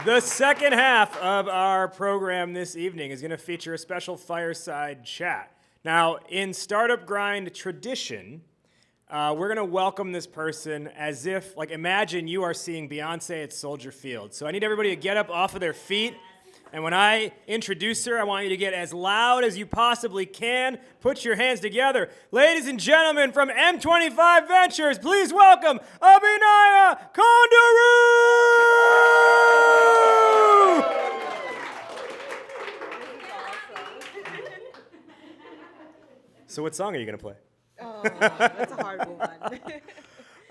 The second half of our program this evening is going to feature a special fireside chat. Now, in Startup Grind tradition, we're going to welcome this person as if, like, imagine you are seeing Beyonce at Soldier Field. So I need everybody to get up off of their feet. And when I introduce her, I want you to get as loud as you possibly can. Put your hands together. Ladies and gentlemen from M25 Ventures, please welcome Abhinaya Konduru! So what song are you going to play? Oh, that's a hard one.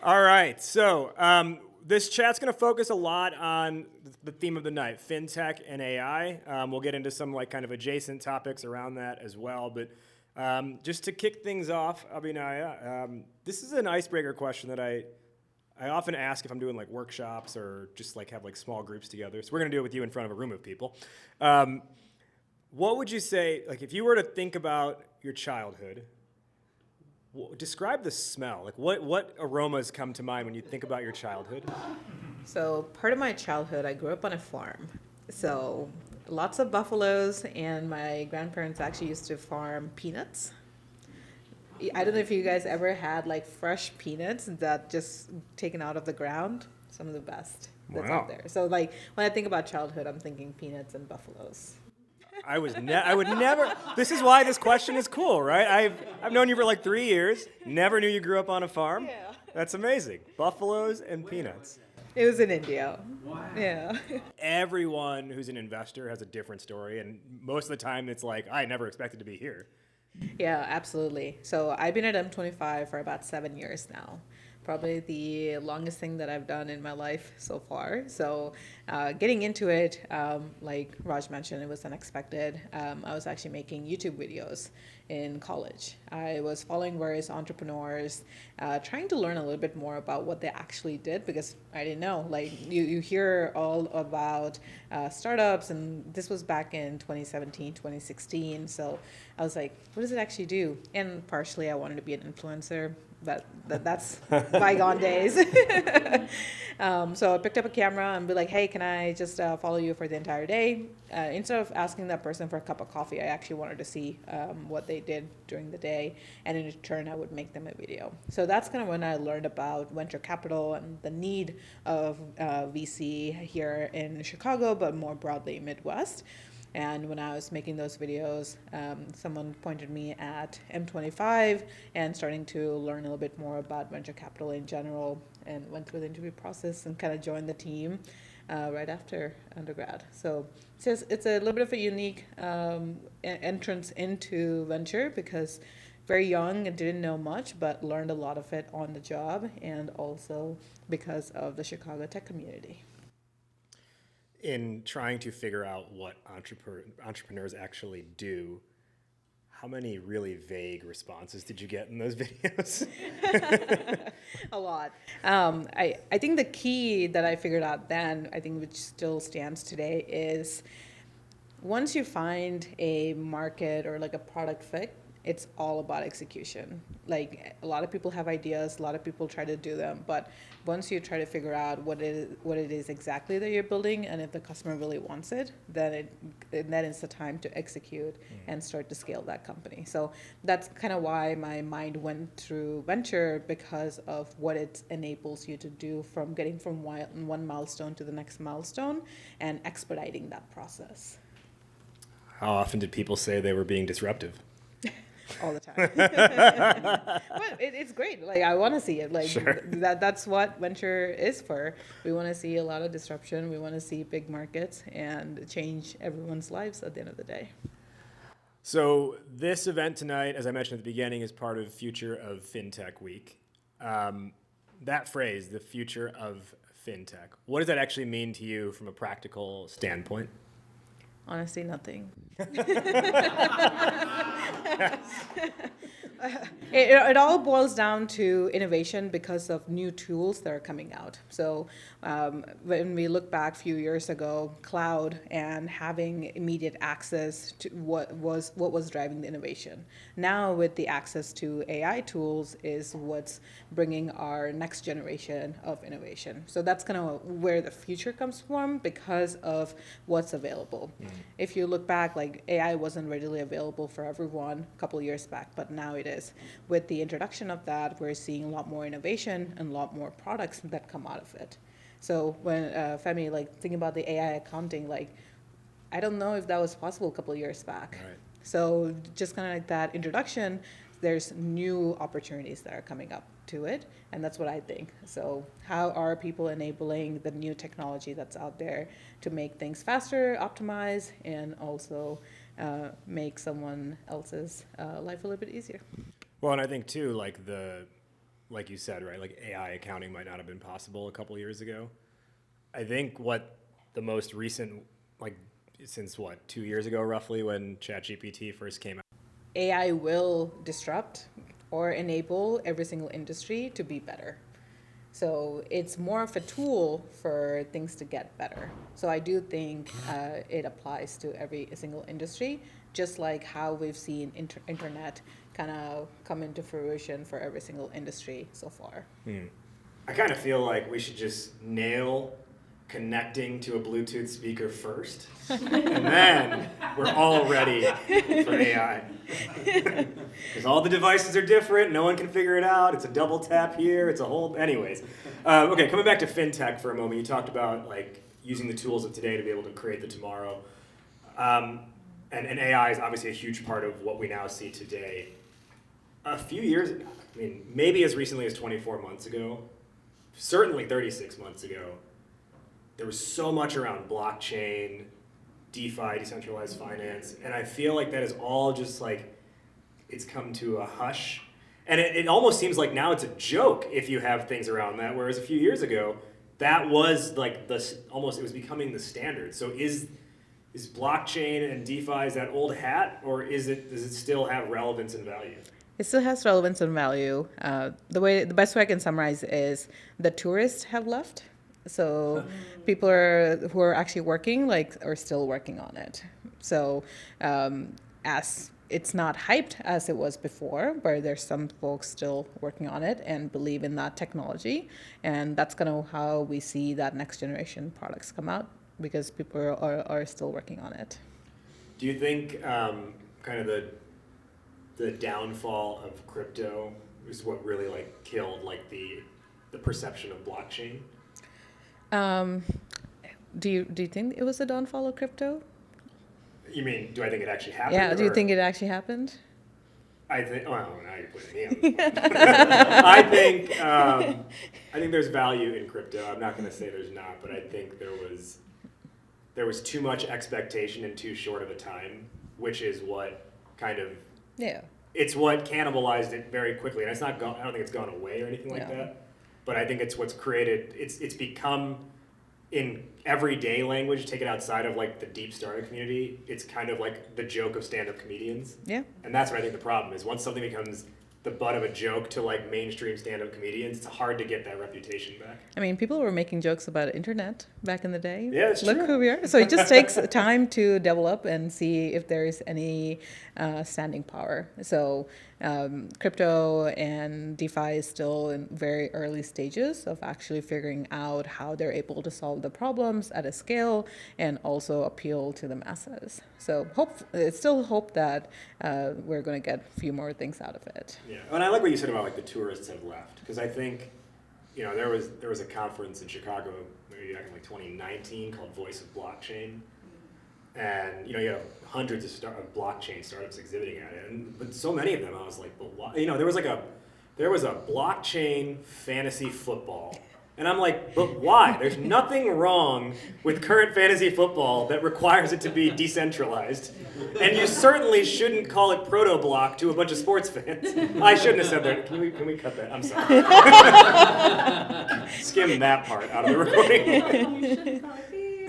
All right, so this chat's going to focus a lot on the theme of the night, fintech and AI. We'll get into some like kind of adjacent topics around that as well. But just to kick things off, Abhinaya, this is an icebreaker question that I often ask if I'm doing like workshops or just like have like small groups together. So we're going to do it with you in front of a room of people. What would you say, like if you were to think about your childhood, describe the smell. Like what aromas come to mind when you think about your childhood? So part of my childhood, I grew up on a farm. So lots of buffaloes, and my grandparents actually used to farm peanuts. I don't know if you guys ever had like fresh peanuts that just taken out of the ground. Some of the best that's out there. So like when I think about childhood, I'm thinking peanuts and buffaloes. I would never. This is why this question is cool, right? I've known you for like 3 years. Never knew you grew up on a farm. Yeah. That's amazing. Buffaloes and peanuts. It was in India. Wow. Yeah. Everyone who's an investor has a different story, and most of the time it's like, I never expected to be here. Yeah, absolutely. So I've been at M25 for about 7 years now. Probably the longest thing that I've done in my life so far. So getting into it, like Raj mentioned, it was unexpected. I was actually making YouTube videos in college. I was following various entrepreneurs, trying to learn a little bit more about what they actually did, because I didn't know. Like you hear all about startups, and this was back in 2017, 2016. So I was like, what does it actually do? And partially I wanted to be an influencer. That's bygone days. So I picked up a camera and be like, hey, can I just follow you for the entire day? Instead of asking that person for a cup of coffee, I actually wanted to see what they did during the day. And in return, I would make them a video. So that's kind of when I learned about venture capital and the need of VC here in Chicago, but more broadly Midwest. And when I was making those videos, someone pointed me at M25 and starting to learn a little bit more about venture capital in general, and went through the interview process and kind of joined the team right after undergrad. So it's a little bit of a unique entrance into venture, because very young and didn't know much, but learned a lot of it on the job, and also because of the Chicago tech community. In trying to figure out what entrepreneurs actually do, how many really vague responses did you get in those videos? A lot. I think the key that I figured out then, I think which still stands today, is once you find a market or like a product fit, it's all about execution. Like a lot of people have ideas, a lot of people try to do them, but once you try to figure out what it is exactly that you're building, and if the customer really wants it, then it's the time to execute and start to scale that company. So that's kind of why my mind went through venture, because of what it enables you to do, from getting from one milestone to the next milestone and expediting that process. How often did people say they were being disruptive? All the time. But it's great. Like I want to see it. Like Sure. That's what venture is for. We want to see a lot of disruption. We want to see big markets and change everyone's lives at the end of the day. So this event tonight, as I mentioned at the beginning, is part of Future of Fintech Week. That phrase, the future of fintech, what does that actually mean to you from a practical standpoint? Honestly, nothing. It all boils down to innovation because of new tools that are coming out. So when we look back a few years ago, cloud and having immediate access to what was driving the innovation. Now with the access to AI tools is what's bringing our next generation of innovation. So that's kind of where the future comes from because of what's available. If you look back, like AI wasn't readily available for everyone a couple of years back, but now it is. With the introduction of that, we're seeing a lot more innovation and a lot more products that come out of it. So when Femi, like thinking about the AI accounting, like I don't know if that was possible a couple of years back. Right. So just kind of like that introduction, there's new opportunities that are coming up to it, and that's what I think. So how are people enabling the new technology that's out there to make things faster, optimize, and also make someone else's life a little bit easier? Well, and I think too, like you said, right? Like AI accounting might not have been possible a couple years ago. I think what the most recent, like since 2 years ago roughly, when ChatGPT first came out. AI will disrupt or enable every single industry to be better. So it's more of a tool for things to get better. So I do think it applies to every single industry, just like how we've seen internet kind of come into fruition for every single industry so far. I kind of feel like we should just nail connecting to a Bluetooth speaker first, and then we're all ready for AI. Because all the devices are different, no one can figure it out, it's a double tap here, it's a whole, anyways. Okay, coming back to fintech for a moment, you talked about like using the tools of today to be able to create the tomorrow. And AI is obviously a huge part of what we now see today. A few years, I mean, maybe as recently as 24 months ago, certainly 36 months ago, there was so much around blockchain, DeFi, decentralized finance, and I feel like that is all just like, it's come to a hush. And it almost seems like now it's a joke if you have things around that, whereas a few years ago, that was like almost, it was becoming the standard. So is blockchain and DeFi, is that old hat, or does it still have relevance and value? It still has relevance and value. The best way I can summarize is the tourists have left. So people who are actually working are still working on it. So as it's not hyped as it was before, but there's some folks still working on it and believe in that technology, and that's kind of how we see that next generation products come out, because people are still working on it. Do you think kind of the downfall of crypto is what really like killed like the perception of blockchain? Do you think it was a downfall of crypto? You mean, do I think it actually happened? Yeah, do you think it actually happened? I think, well, now you're putting me on the spot. I think there's value in crypto. I'm not going to say there's not, but I think there was too much expectation in too short of a time, which is what kind of, it's what cannibalized it very quickly. And it's not gone, I don't think it's gone away or anything like that. But I think it's what's created, it's become in everyday language, take it outside of like the deep startup community, it's kind of like the joke of stand-up comedians. Yeah. And that's what I think the problem is. Once something becomes the butt of a joke to like mainstream stand-up comedians, it's hard to get that reputation back. I mean, people were making jokes about internet back in the day. Yeah, it's true. Look who we are. So it just takes time to develop and see if there's any standing power. So crypto and DeFi is still in very early stages of actually figuring out how they're able to solve the problems at a scale and also appeal to the masses. So it's still hope that we're going to get a few more things out of it. Yeah, and I like what you said about like the tourists have left, because I think, you know, there was a conference in Chicago maybe back in like 2019 called Voice of Blockchain, and you know, you have hundreds of blockchain startups exhibiting at it, but so many of them I was like, but why? You know, there was a blockchain fantasy football. And I'm like, but why? There's nothing wrong with current fantasy football that requires it to be decentralized. And you certainly shouldn't call it proto-block to a bunch of sports fans. I shouldn't have said that. Can we cut that? I'm sorry. Skim that part out of the recording.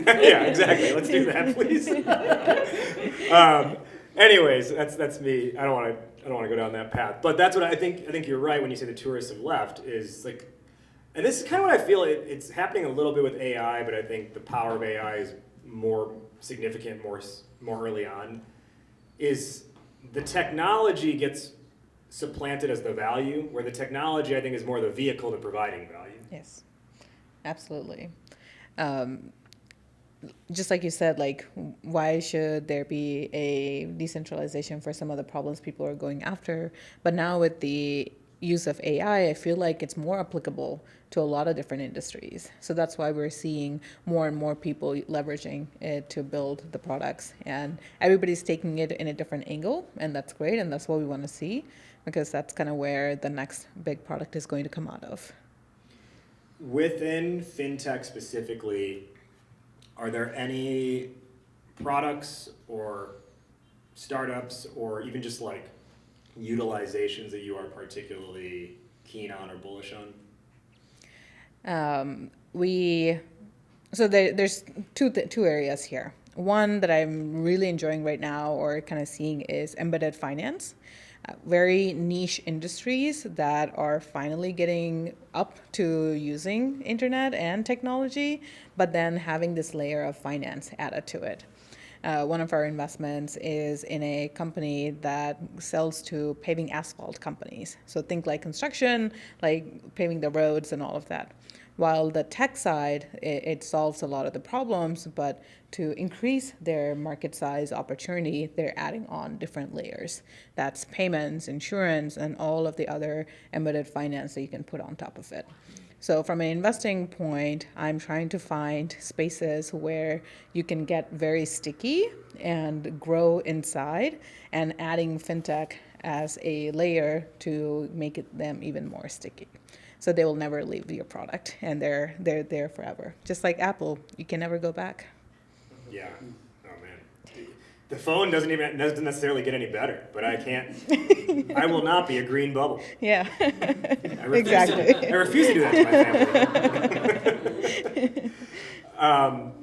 Yeah, exactly. Let's do that, please. Anyways, that's me. I don't want don't want to go down that path. But that's what I think. I think you're right when you say the tourists have left. Is like, and this is kind of what I feel. It's happening a little bit with AI, but I think the power of AI is more significant, more early on. Is the technology gets supplanted as the value, where the technology I think is more the vehicle to providing value. Yes, absolutely. Just like you said, like, why should there be a decentralization for some of the problems people are going after? But now with the use of AI, I feel like it's more applicable to a lot of different industries. So that's why we're seeing more and more people leveraging it to build the products. And everybody's taking it in a different angle, and that's great, and that's what we want to see, because that's kind of where the next big product is going to come out of. Within fintech specifically, are there any products or startups or even just like utilizations that you are particularly keen on or bullish on? There's two areas here. One that I'm really enjoying right now, or kind of seeing, is embedded finance. Very niche industries that are finally getting up to using internet and technology, but then having this layer of finance added to it. One of our investments is in a company that sells to paving asphalt companies. So think like construction, like paving the roads and all of that. While the tech side, it solves a lot of the problems, but to increase their market size opportunity, they're adding on different layers. That's payments, insurance, and all of the other embedded finance that you can put on top of it. So from an investing point, I'm trying to find spaces where you can get very sticky and grow inside, and adding fintech as a layer to make them even more sticky. So they will never leave your product, and they're there forever. Just like Apple, you can never go back. Yeah. Oh man. The phone doesn't necessarily get any better, but I can't. I will not be a green bubble. Yeah. Exactly. I refuse to do that to my family.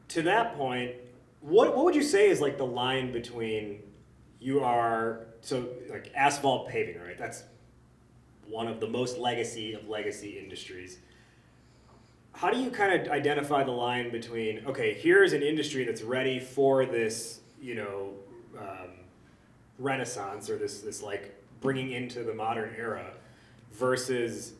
To that point, what would you say is like the line between like asphalt paving, right? That's one of the most legacy industries. How do you kind of identify the line between, okay, here's an industry that's ready for this, renaissance, or this like bringing into the modern era, versus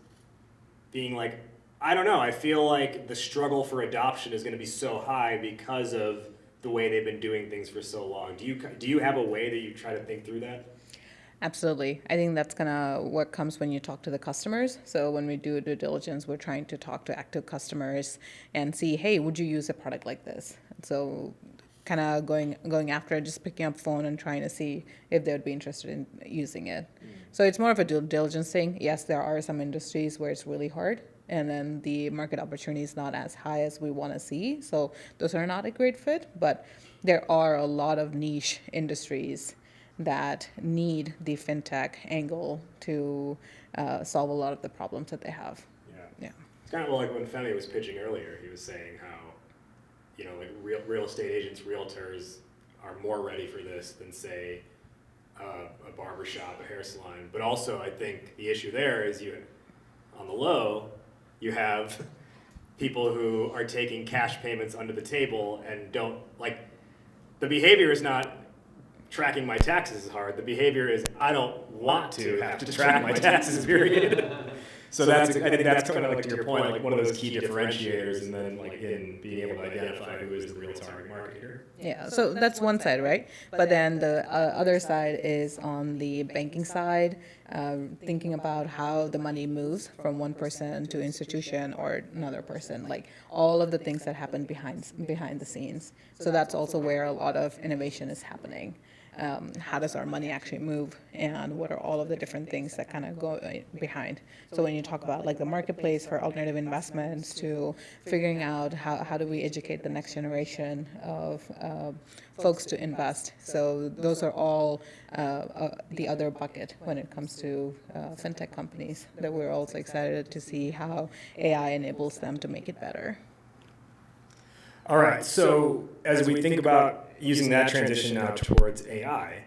being like, I don't know, I feel like the struggle for adoption is going to be so high because of the way they've been doing things for so long. Do you have a way that you try to think through that? Absolutely. I think that's kind of what comes when you talk to the customers. So when we do due diligence, we're trying to talk to active customers and see, hey, would you use a product like this? So kind of going after it, just picking up phone and trying to see if they would be interested in using it. So it's more of a due diligence thing. Yes, there are some industries where it's really hard, and then the market opportunity is not as high as we want to see. So those are not a great fit, but there are a lot of niche industries that need the fintech angle to solve a lot of the problems that they have. Yeah. It's kind of like when Femi was pitching earlier, he was saying how, like real estate agents, realtors are more ready for this than, say, a barber shop, a hair salon. But also, I think the issue there is on the low, you have people who are taking cash payments under the table and don't, like, the behavior is not tracking my taxes is hard. The behavior is I don't want to have to track my taxes, period. So I think that's kind of like, to your point, like one of those key differentiators, and then like in being able to identify who is the real target market here. Yeah, so that's one side, right? But then the other side is on the banking side, thinking about how the money moves from one person to institution or another person, like all of the things that happen behind the scenes. So that's also where a lot of innovation is happening. How does our money actually move, and what are all of the different things that kind of go behind? So when you talk about like the marketplace for alternative investments, to figuring out how do we educate the next generation of folks to invest. So those are all the other bucket when it comes to fintech companies that we're also excited to see how AI enables them to make it better. All right, so as we think about using that transition now towards AI,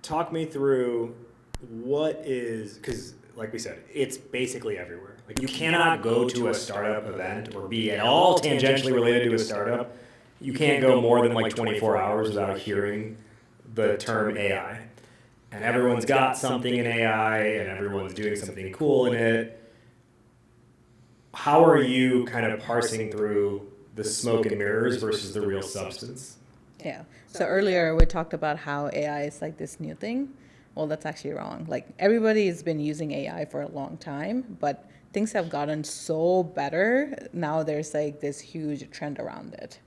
talk me through because like we said, it's basically everywhere. Like you cannot go to a startup event or be at all tangentially related to a startup. You can't go more than like 24 hours without hearing the term AI. And everyone's got something in AI and everyone's doing something cool in it. How are you kind of parsing through the smoke and mirrors versus the real substance? Yeah. So earlier we talked about how AI is like this new thing. Well, that's actually wrong. Like everybody has been using AI for a long time, but things have gotten so better. Now there's like this huge trend around it.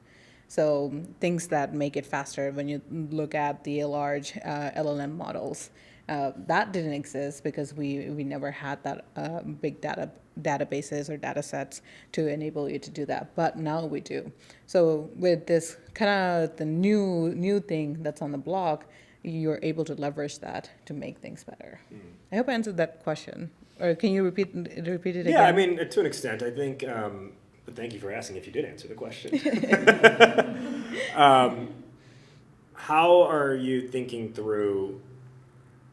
So things that make it faster when you look at the large LLM models, that didn't exist because we never had that big databases or data sets to enable you to do that. But now we do. So with this kind of the new thing that's on the block, you're able to leverage that to make things better. I hope I answered that question. Or can you repeat it again? Yeah, I mean, to an extent, I think. But thank you for asking if you did answer the question. How are you thinking through,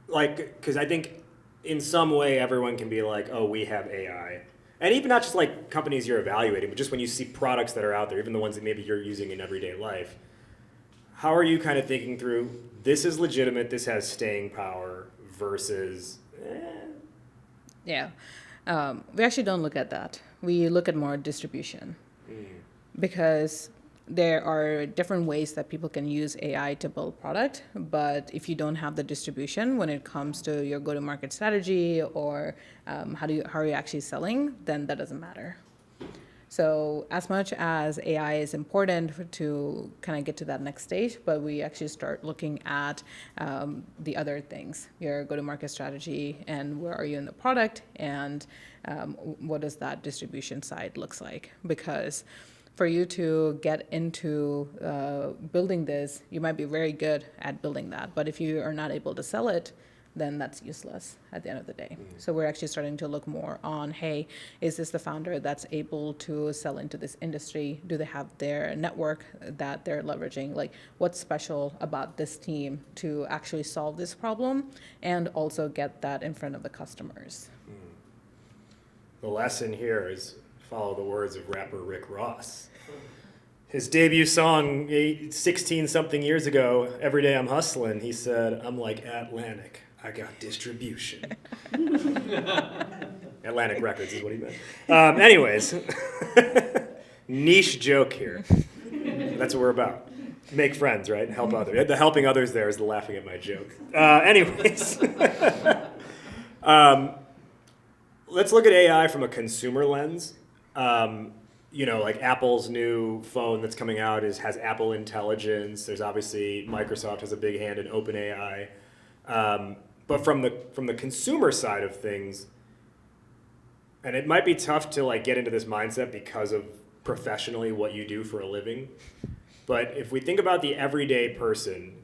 like, because I think in some way everyone can be like, oh, we have AI. And even not just like companies you're evaluating, but just when you see products that are out there, even the ones that maybe you're using in everyday life, how are you kind of thinking through, this is legitimate, this has staying power versus, Yeah. We actually don't look at that. We look at more distribution because there are different ways that people can use AI to build product. But if you don't have the distribution when it comes to your go-to-market strategy or how are you actually selling, then that doesn't matter. So as much as AI is important to kind of get to that next stage, but we actually start looking at the other things, your go-to-market strategy and where are you in the product and what does that distribution side looks like? Because for you to get into building this, you might be very good at building that, but if you are not able to sell it, then that's useless at the end of the day. So we're actually starting to look more on, hey, is this the founder that's able to sell into this industry? Do they have their network that they're leveraging? Like, what's special about this team to actually solve this problem and also get that in front of the customers? The lesson here is follow the words of rapper Rick Ross. His debut song 16-something years ago, Every Day I'm Hustling, he said, I'm like Atlantic. I got distribution. Atlantic Records is what he meant. Anyways, niche joke here. That's what we're about. Make friends, right? Help others. The helping others there is the laughing at my joke. Anyways. Let's look at AI from a consumer lens. Like Apple's new phone that's coming out has Apple Intelligence. There's obviously Microsoft has a big hand in OpenAI. But from the consumer side of things, and it might be tough to like get into this mindset because of professionally what you do for a living. But if we think about the everyday person,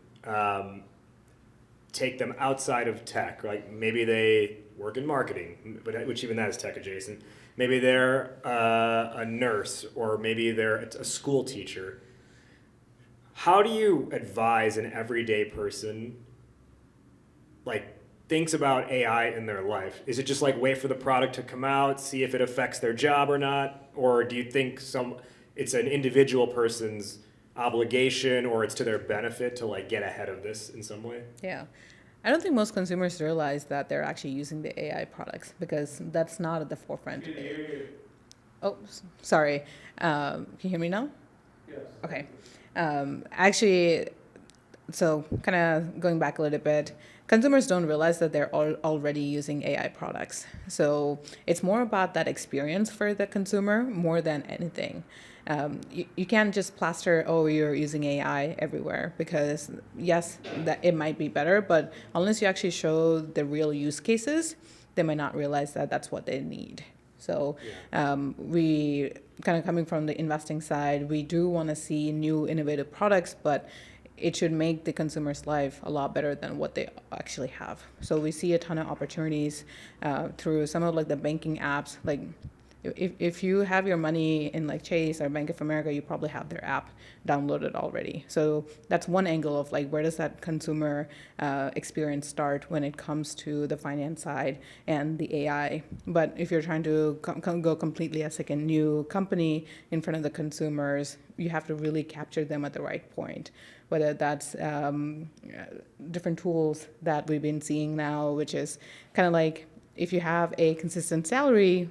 take them outside of tech, like maybe they work in marketing, which even that is tech adjacent. Maybe they're a nurse, or maybe they're a school teacher. How do you advise an everyday person, like, thinks about AI in their life? Is it just like wait for the product to come out, see if it affects their job or not? Or do you think it's an individual person's obligation or it's to their benefit to like get ahead of this in some way? Yeah. I don't think most consumers realize that they're actually using the AI products because that's not at the forefront. Oh, sorry. Can you hear me now? Yes. Okay. Actually, so kind of going back a little bit, consumers don't realize that they're already using AI products. So it's more about that experience for the consumer more than anything. You can't just plaster, oh, you're using AI everywhere, because yes, that it might be better, but unless you actually show the real use cases, they might not realize that that's what they need. So we kind of coming from the investing side, we do want to see new innovative products, but it should make the consumer's life a lot better than what they actually have. So we see a ton of opportunities through some of like the banking apps, like If you have your money in like Chase or Bank of America, you probably have their app downloaded already. So that's one angle of like, where does that consumer experience start when it comes to the finance side and the AI? But if you're trying to go completely as like a new company in front of the consumers, you have to really capture them at the right point. Whether that's different tools that we've been seeing now, which is kind of like, if you have a consistent salary,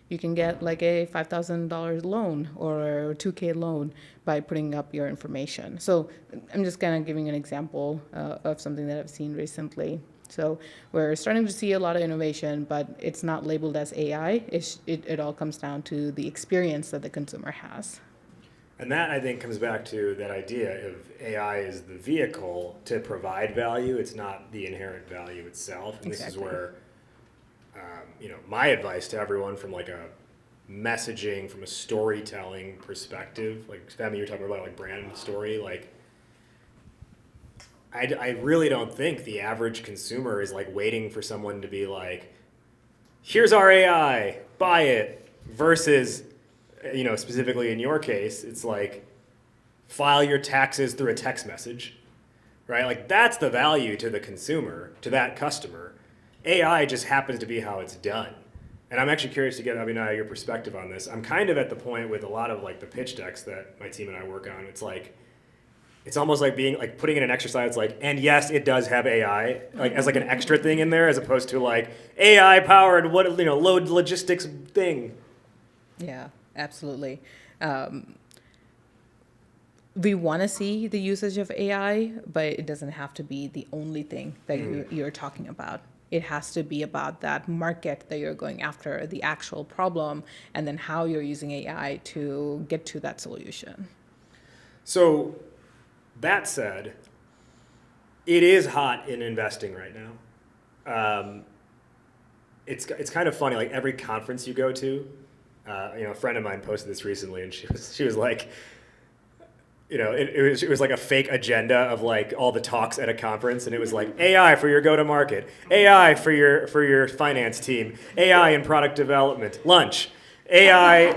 you can get like a $5,000 loan or a 2K loan by putting up your information. So I'm just kind of giving an example of something that I've seen recently. So we're starting to see a lot of innovation, but it's not labeled as AI. It all comes down to the experience that the consumer has. And that, I think, comes back to that idea of AI is the vehicle to provide value. It's not the inherent value itself. And Exactly. This is where, my advice to everyone from like a messaging, from a storytelling perspective, like Femi, you're talking about like brand story, like I really don't think the average consumer is like waiting for someone to be like, here's our AI, buy it, versus, specifically in your case, it's like, file your taxes through a text message, right? Like that's the value to the consumer, to that customer. AI just happens to be how it's done. And I'm actually curious to get, Abhinaya, your perspective on this. I'm kind of at the point with a lot of like the pitch decks that my team and I work on. It's like, it's almost like being like putting in an exercise like, and yes, it does have AI, like as like an extra thing in there, as opposed to like AI powered load logistics thing. Yeah, absolutely. We want to see the usage of AI, but it doesn't have to be the only thing that you're talking about. It has to be about that market that you're going after, the actual problem, and then how you're using AI to get to that solution. So that said, it is hot in investing right now. It's kind of funny, like every conference you go to, a friend of mine posted this recently, and she was like, it was like a fake agenda of like all the talks at a conference, and it was like AI for your go-to-market, AI for your finance team, AI in product development, lunch, AI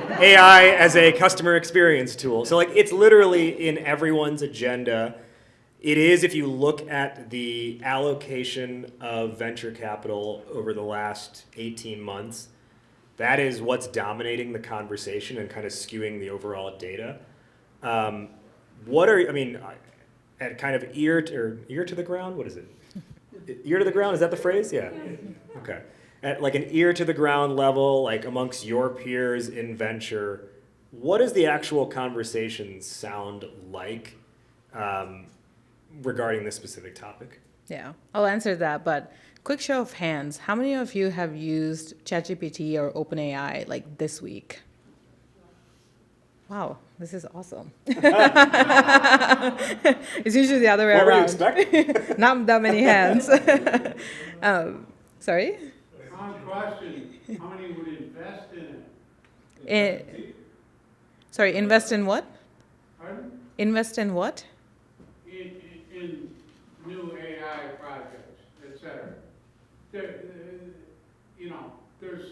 as a customer experience tool. So like it's literally in everyone's agenda. It is, if you look at the allocation of venture capital over the last 18 months, that is what's dominating the conversation and kind of skewing the overall data. At kind of ear to the ground, what is it? Ear to the ground, is that the phrase? Yeah. Okay. At like an ear to the ground level, like amongst your peers in venture, what does the actual conversation sound like regarding this specific topic? Yeah, I'll answer that, but quick show of hands. How many of you have used ChatGPT or OpenAI like this week? Wow, this is awesome. It's usually the other way What were you around. expecting? Not that many hands. Sorry? Wrong question. How many would invest in it? Sorry, invest in what? Pardon? Invest in what? In new AI projects, et cetera. There's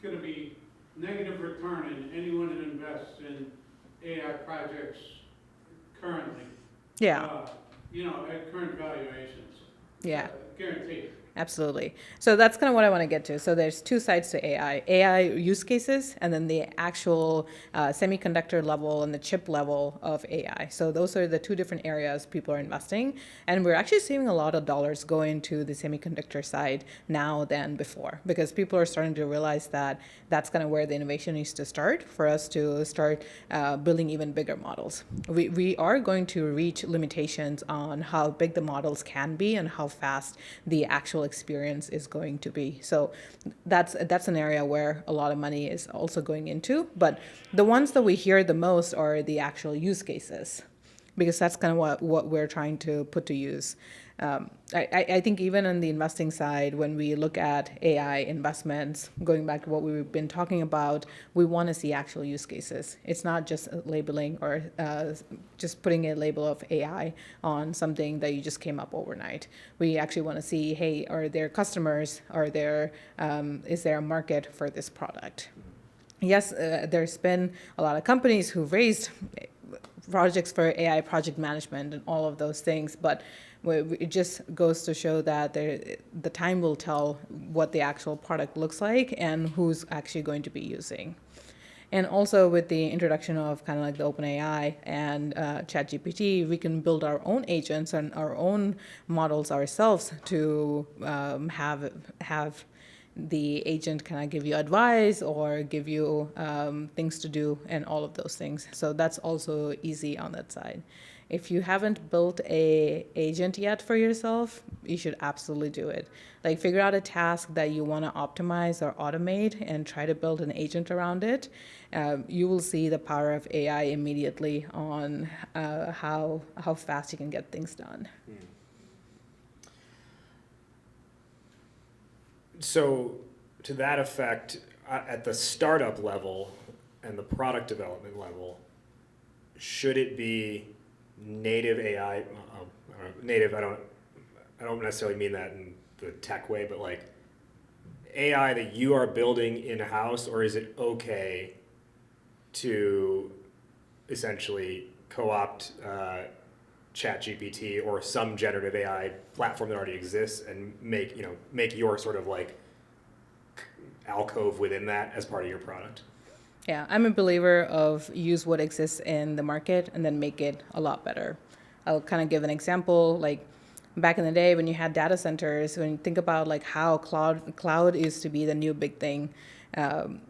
going to be negative return in anyone that invests in AI projects currently. Yeah. At current valuations. Yeah. Guaranteed. Absolutely. So that's kind of what I want to get to. So there's two sides to AI use cases, and then the actual semiconductor level and the chip level of AI. So those are the two different areas people are investing. And we're actually seeing a lot of dollars go into the semiconductor side now than before, because people are starting to realize that that's kind of where the innovation needs to start for us to start building even bigger models. We are going to reach limitations on how big the models can be and how fast the actual experience is going to be. So that's an area where a lot of money is also going into. But the ones that we hear the most are the actual use cases, because that's kind of what we're trying to put to use. I think even on the investing side, when we look at AI investments, going back to what we've been talking about, we want to see actual use cases. It's not just labeling or just putting a label of AI on something that you just came up overnight. We actually want to see, hey, are there customers? Is there a market for this product? yes, there's been a lot of companies who've raised projects for AI project management and all of those things, but it just goes to show that the time will tell what the actual product looks like and who's actually going to be using. And also with the introduction of kind of like the OpenAI and ChatGPT, we can build our own agents and our own models ourselves to have the agent kind of give you advice or give you things to do and all of those things. So that's also easy on that side. If you haven't built a agent yet for yourself, you should absolutely do it. Like figure out a task that you want to optimize or automate and try to build an agent around it. You will see the power of AI immediately on how fast you can get things done. So to that effect, at the startup level and the product development level, should it be native AI? Native, I don't necessarily mean that in the tech way, but like AI that you are building in-house, or is it okay to essentially co-opt ChatGPT or some generative AI platform that already exists and make your sort of like alcove within that as part of your product? Yeah, I'm a believer of use what exists in the market and then make it a lot better. I'll kind of give an example, like back in the day when you had data centers, when you think about like how cloud used to be the new big thing.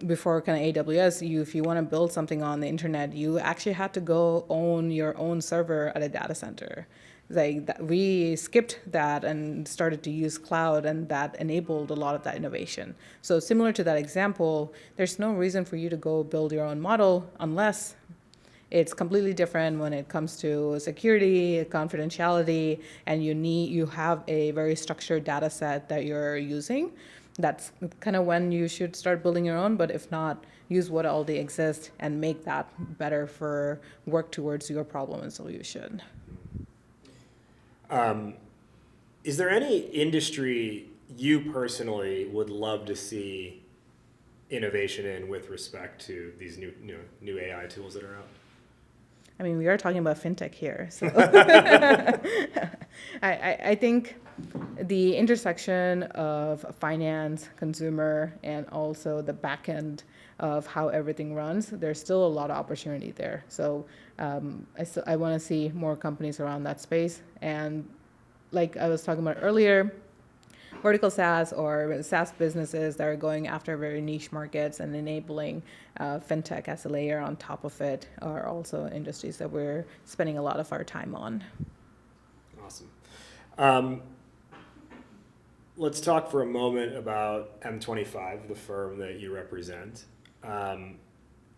Before kind of AWS, if you want to build something on the internet, you actually had to go own your own server at a data center. Like that, we skipped that and started to use cloud, and that enabled a lot of that innovation. So similar to that example, there's no reason for you to go build your own model unless it's completely different when it comes to security, confidentiality, and you have a very structured data set that you're using. That's kind of when you should start building your own, but if not, use what already exists and make that better for work towards your problem and solution. Is there any industry you personally would love to see innovation in with respect to these new AI tools that are out? I mean, we are talking about fintech here, so I think the intersection of finance, consumer, and also the back end of how everything runs, there's still a lot of opportunity there. So I want to see more companies around that space. And like I was talking about earlier, vertical SaaS or SaaS businesses that are going after very niche markets and enabling fintech as a layer on top of it are also industries that we're spending a lot of our time on. Awesome. Let's talk for a moment about M25, the firm that you represent.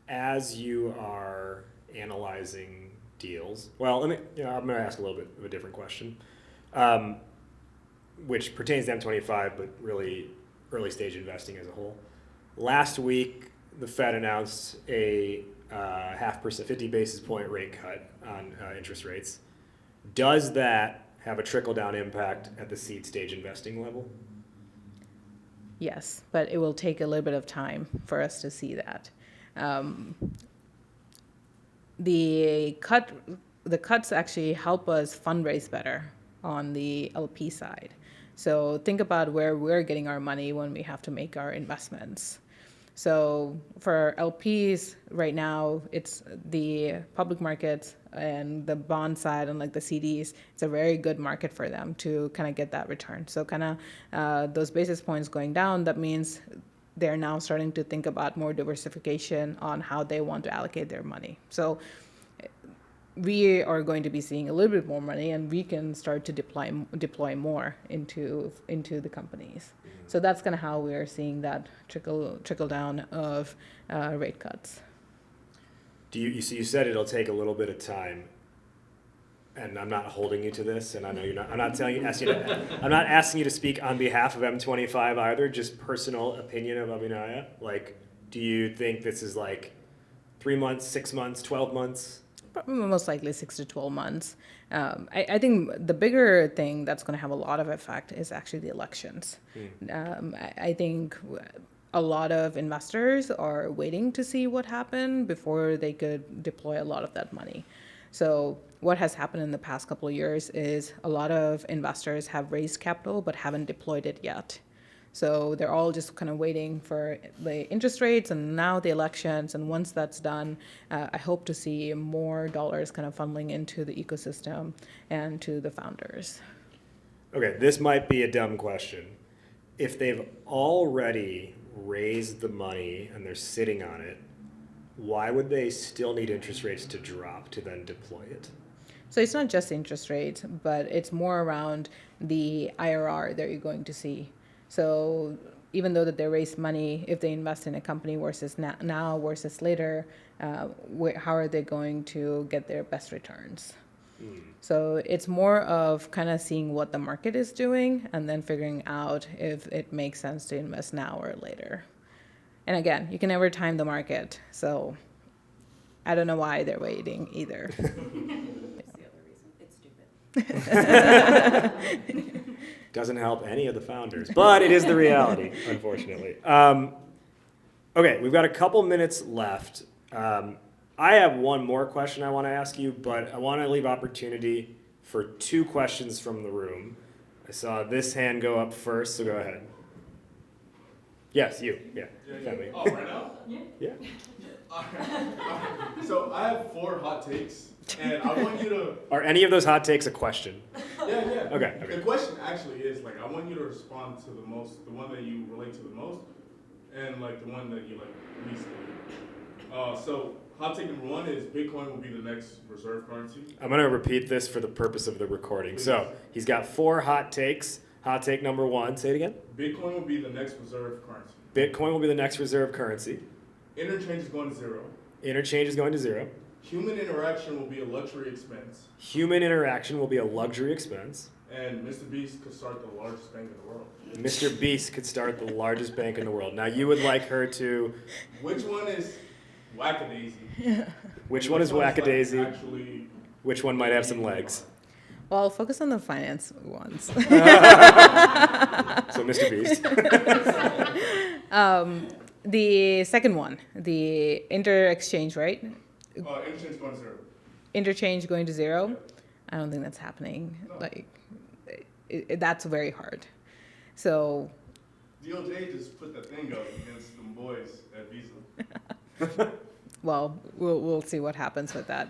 As you are analyzing deals, well, I'm going to ask a little bit of a different question. Which pertains to M25, but really early stage investing as a whole. Last week, the Fed announced a 0.5%, 50 basis point rate cut on interest rates. Does that have a trickle-down impact at the seed stage investing level? Yes, but it will take a little bit of time for us to see that. The cuts actually help us fundraise better on the LP side. So think about where we're getting our money when we have to make our investments. So for LPs right now, it's the public markets and the bond side and like the CDs. It's a very good market for them to kind of get that return. So kind of those basis points going down, that means they're now starting to think about more diversification on how they want to allocate their money. So we are going to be seeing a little bit more money, and we can start to deploy more into the companies. So that's kind of how we are seeing that trickle down of rate cuts. You said it'll take a little bit of time, and I'm not holding you to this, and I know you're not. I'm not asking you to speak on behalf of M25 either. Just personal opinion of Abhinaya. Like, do you think this is like 3 months, 6 months, 12 months? Most likely 6 to 12 months. I think the bigger thing that's going to have a lot of effect is actually the elections. I think a lot of investors are waiting to see what happened before they could deploy a lot of that money. So what has happened in the past couple of years is a lot of investors have raised capital but haven't deployed it yet. So they're all just kind of waiting for the interest rates and now the elections. And once that's done, I hope to see more dollars kind of funneling into the ecosystem and to the founders. Okay, this might be a dumb question. If they've already raised the money and they're sitting on it, why would they still need interest rates to drop to then deploy it? So it's not just interest rates, but it's more around the IRR that you're going to see. So even though that they raise money, if they invest in a company versus now versus later, how are they going to get their best returns? So it's more of kind of seeing what the market is doing and then figuring out if it makes sense to invest now or later. And again, you can never time the market. So I don't know why they're waiting either. That's the other reason. It's stupid. Doesn't help any of the founders, but it is the reality, unfortunately. Okay, we've got a couple minutes left. I have one more question I want to ask you, but I want to leave opportunity for 2 questions from the room. I saw this hand go up first, so go ahead. Yes, you. Yeah. Family. Oh, right now? Yeah. Alright. So I have 4 hot takes, and I want you to. Are any of those hot takes a question? Yeah. Okay. The question actually is like I want you to respond to the one that you relate to the most, and like the one that you like least. So hot take number 1 is Bitcoin will be the next reserve currency. I'm going to repeat this for the purpose of the recording. Please. So he's got 4 hot takes. Hot take number 1, say it again. Bitcoin will be the next reserve currency. Bitcoin will be the next reserve currency. Interchange is going to 0. Interchange is going to 0. Human interaction will be a luxury expense. Human interaction will be a luxury expense. And Mr. Beast could start the largest bank in the world. Mr. Beast could start the largest bank in the world. Now you would like her to... Which one is wackadaisy? Which one is wackadaisy? Like actually, Which one might have some legs? Well, I'll focus on the finance ones. So Mr. Beast. The second one, the inter-exchange, right? interchange going to 0. Interchange going to 0. I don't think that's happening. No. Like, that's very hard. So, DOJ just put the thing up against them boys at Visa. well, we'll see what happens with that.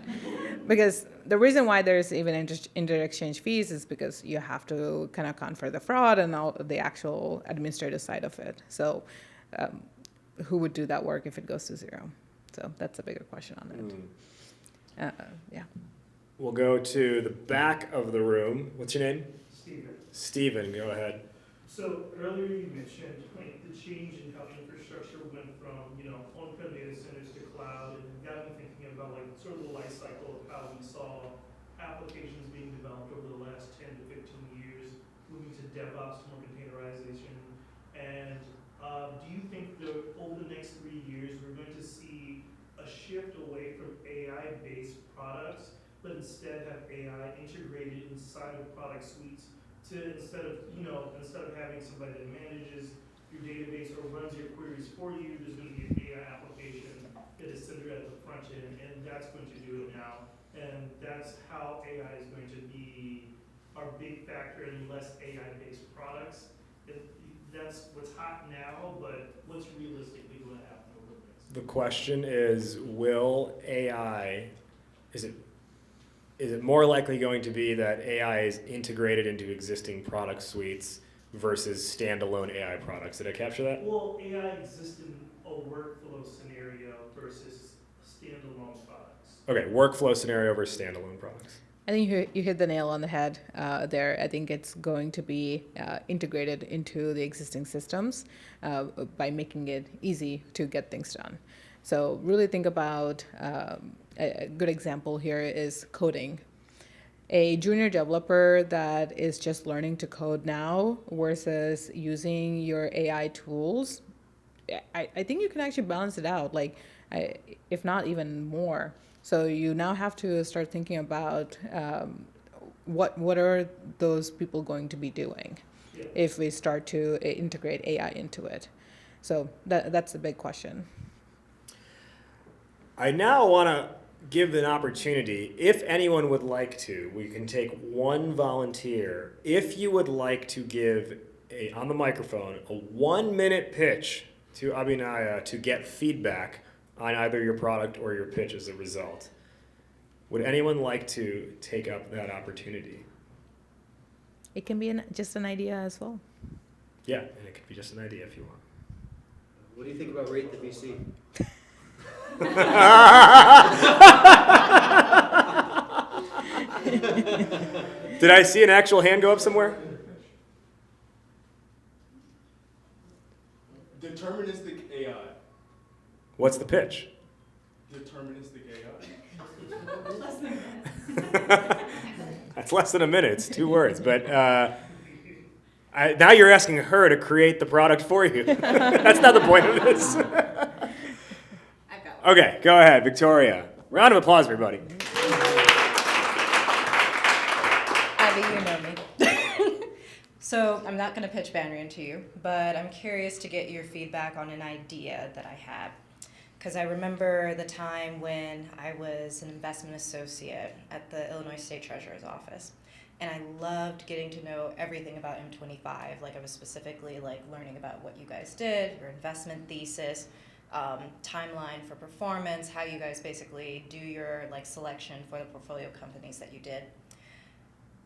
Because the reason why there's even inter-exchange fees is because you have to kind of account for the fraud and all the actual administrative side of it. So, who would do that work if it goes to 0? So that's a bigger question on it. Yeah. We'll go to the back of the room. What's your name? Steven. Steven, go ahead. So earlier you mentioned like the change in how infrastructure went from, on-prem data centers to cloud, and it got me thinking about like sort of the life cycle of how we saw applications being developed over the last 10 to 15 years, moving to DevOps, more containerization. And do you think that over the next 3 years we're going to see a shift away from AI-based products, but instead have AI integrated inside of product suites to instead of having somebody that manages your database or runs your queries for you, there's going to be an AI application that is centered at the front end, and that's going to do it now. And that's how AI is going to be our big factor in less AI-based products. That's what's hot now, but what's realistically going to happen over the next? The question is, will AI, is it more likely going to be that AI is integrated into existing product suites versus standalone AI products? Did I capture that? Well, AI exists in a workflow scenario versus standalone products. Okay, workflow scenario versus standalone products. I think you hit the nail on the head there. I think it's going to be integrated into the existing systems by making it easy to get things done. So really think about a good example here is coding. A junior developer that is just learning to code now versus using your AI tools, I think you can actually balance it out, if not even more. So you now have to start thinking about what are those people going to be doing if we start to integrate AI into it. So that's a big question. I now want to give an opportunity, if anyone would like to, we can take one volunteer. If you would like to give, on the microphone, a 1-minute pitch to Abhinaya to get feedback on either your product or your pitch as a result. Would anyone like to take up that opportunity? It can be just an idea as well. Yeah, and it could be just an idea if you want. What do you think about Rate the VC? Did I see an actual hand go up somewhere? Deterministic AI. What's the pitch? Deterministic AI. That's less than a minute. It's 2 words. But now you're asking her to create the product for you. That's not the point of this. I've got one. Okay, go ahead, Victoria. Round of applause, everybody. Abby, you know me. So I'm not going to pitch Banrian to you, but I'm curious to get your feedback on an idea that I had. Because I remember the time when I was an investment associate at the Illinois State Treasurer's office. And I loved getting to know everything about M25. Like I was specifically like learning about what you guys did, your investment thesis, timeline for performance, how you guys basically do your like selection for the portfolio companies that you did.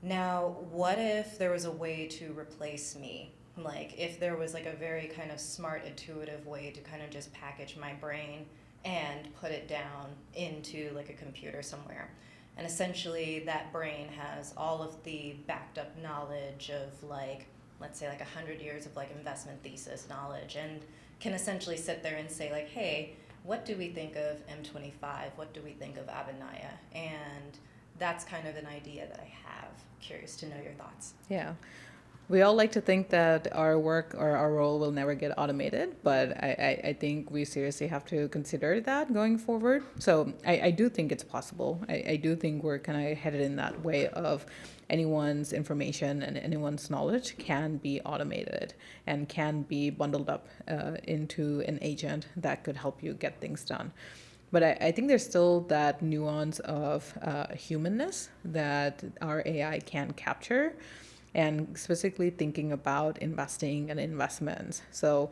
Now, what if there was a way to replace me? Like if there was like a very kind of smart, intuitive way to kind of just package my brain and put it down into like a computer somewhere. And essentially that brain has all of the backed up knowledge of like, let's say like 100 years of like investment thesis knowledge and can essentially sit there and say like, hey, what do we think of M25? What do we think of Abhinaya? And that's kind of an idea that I have. Curious to know your thoughts. Yeah. We all like to think that our work or our role will never get automated, but I think we seriously have to consider that going forward. So I do think it's possible. I do think we're kind of headed in that way of anyone's information and anyone's knowledge can be automated and can be bundled up into an agent that could help you get things done. But I think there's still that nuance of humanness that our AI can capture, and specifically thinking about investing and investments. So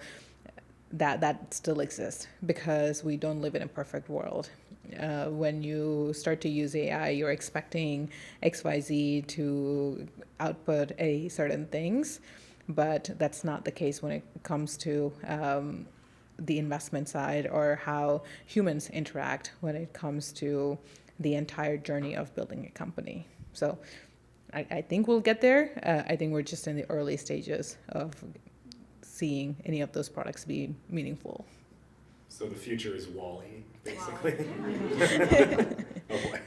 that still exists because we don't live in a perfect world. When you start to use AI, you're expecting XYZ to output a certain things, but that's not the case when it comes to the investment side or how humans interact when it comes to the entire journey of building a company. So I think we'll get there. I think we're just in the early stages of seeing any of those products be meaningful. So the future is Wall-E, basically. Oh boy.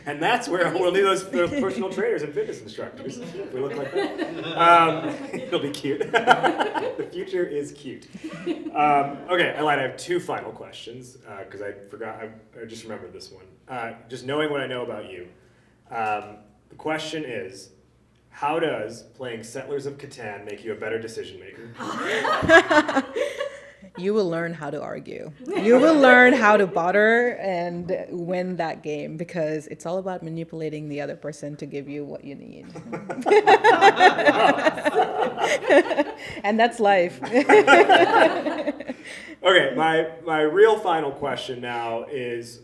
And that's where we'll need those personal trainers and fitness instructors. If we look like that. It'll be cute. The future is cute. Okay, I lied. I have 2 final questions because I forgot. I just remembered this one. Just knowing what I know about you. The question is, how does playing Settlers of Catan make you a better decision maker? You will learn how to argue. You will learn how to barter and win that game because it's all about manipulating the other person to give you what you need. And that's life. Okay, my real final question now is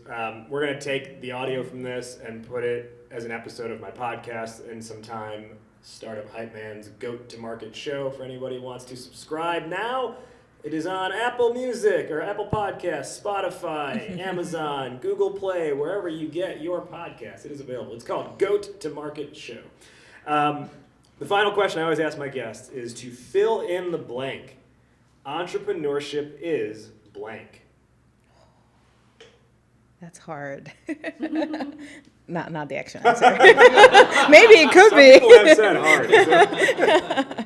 we're going to take the audio from this and put it as an episode of my podcast in some time. Startup Hype Man's Goat to Market show for anybody who wants to subscribe now. It is on Apple Music or Apple Podcasts, Spotify, Amazon, Google Play, wherever you get your podcasts. It is available. It's called Goat to Market Show. The final question I always ask my guests is to fill in the blank. Entrepreneurship is blank. That's hard. Not the actual answer. Maybe it could be. Some people have said hard. So.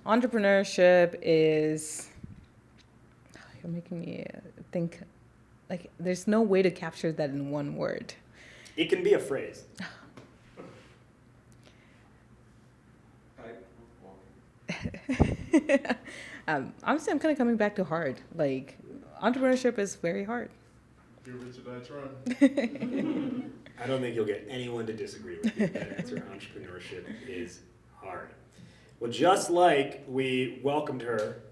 Entrepreneurship is. You're making me think. Like, there's no way to capture that in one word. It can be a phrase. Honestly, I'm kind of coming back to hard. Like, entrepreneurship is very hard. You're rich or die trying. I don't think you'll get anyone to disagree with you. That answer, entrepreneurship is hard. Well, just like we welcomed her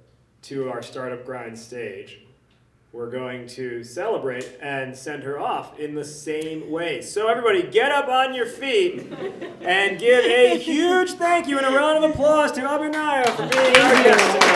to our Startup Grind stage, we're going to celebrate and send her off in the same way. So everybody get up on your feet and give a huge thank you and a round of applause to Abhinaya for being our guest today.